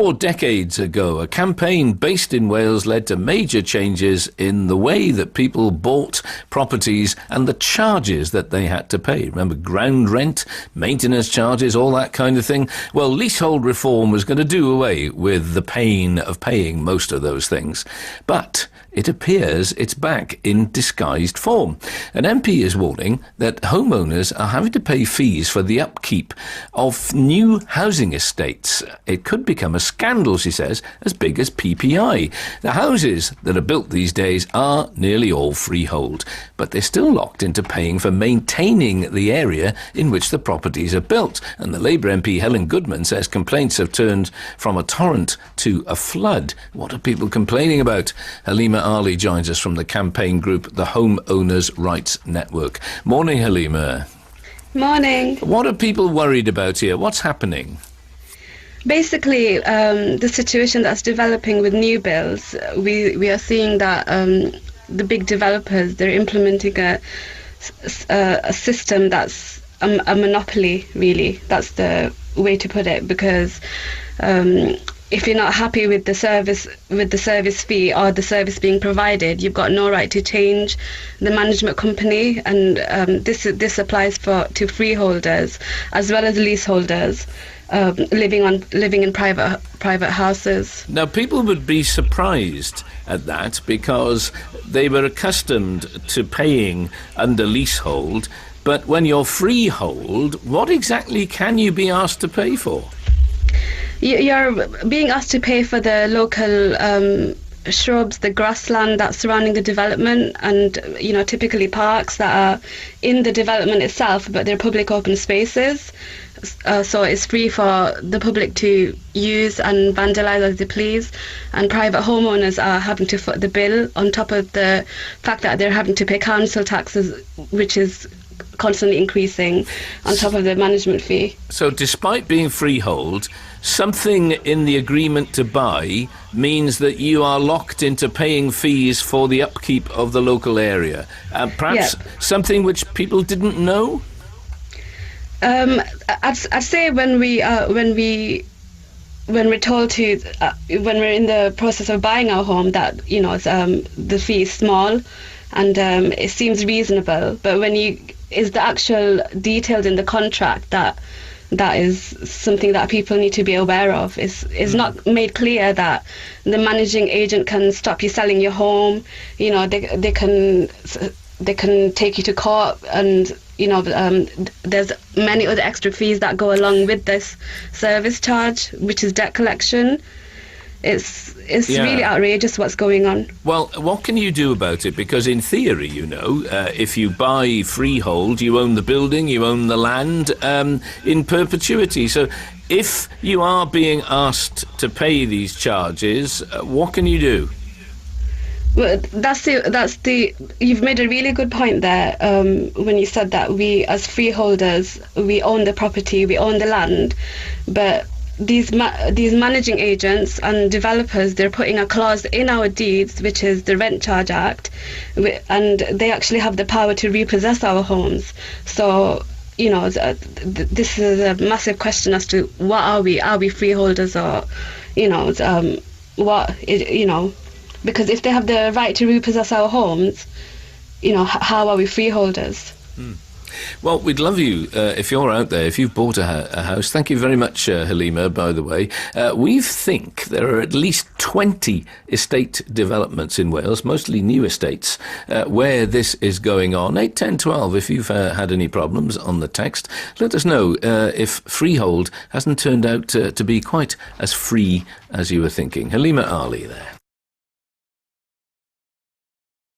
4 decades ago, a campaign based in Wales led to major changes in the way that people bought properties and the charges that they had to pay. Remember, ground rent, maintenance charges, all that kind of thing? Well, leasehold reform was going to do away with the pain of paying most of those things. But it appears it's back in disguised form. An MP is warning that homeowners are having to pay fees for the upkeep of new housing estates. It could become a scandal, she says, as big as PPI. The houses that are built these days are nearly all freehold, but they're still locked into paying for maintaining the area in which the properties are built. And the Labour MP Helen Goodman says complaints have turned from a torrent to a flood. What are people complaining about? Halima Ali joins us from the campaign group, the Home Owners' Rights Network. Morning, Halima. Morning. What are people worried about here? What's happening? Basically, the situation that's developing with new builds, we are seeing that the big developers, they're implementing a system that's a monopoly, really. That's the way to put it, because if you're not happy with the service fee or the service being provided, you've got no right to change the management company. And this applies to freeholders as well as leaseholders living in private houses. Now, people would be surprised at that because they were accustomed to paying under leasehold. But when you're freehold, what exactly can you be asked to pay for? You're being asked to pay for the local shrubs, the grassland that's surrounding the development, and typically parks that are in the development itself, but they're public open spaces. So it's free for the public to use and vandalise as they please, and private homeowners are having to foot the bill on top of the fact that they're having to pay council taxes, which is constantly increasing on top of the management fee. So despite being freehold, something in the agreement to buy means that you are locked into paying fees for the upkeep of the local area. Perhaps something which people didn't know? I'd say when we're told to when we're in the process of buying our home that the fee is small and it seems reasonable, but when is the actual details in the contract that is something that people need to be aware of. Is not made clear that the managing agent can stop you selling your home. They can take you to court, and there's many other extra fees that go along with this service charge, which is debt collection. It's really outrageous what's going on. Well, what can you do about it? Because in theory, if you buy freehold, you own the building, you own the land in perpetuity. So if you are being asked to pay these charges, what can you do? Well, you've made a really good point there when you said that we as freeholders, we own the property, we own the land, but these managing agents and developers, they're putting a clause in our deeds, which is the Rent Charge Act, and they actually have the power to repossess our homes. So this is a massive question as to what are we? Are we freeholders, or because if they have the right to repossess our homes, how are we freeholders? Well, we'd love you, if you're out there, if you've bought a house. Thank you very much, Halima, by the way. We think there are at least 20 estate developments in Wales, mostly new estates, where this is going on. 8, 10, 12, if you've had any problems on the text. Let us know if freehold hasn't turned out to be quite as free as you were thinking. Halima Ali there.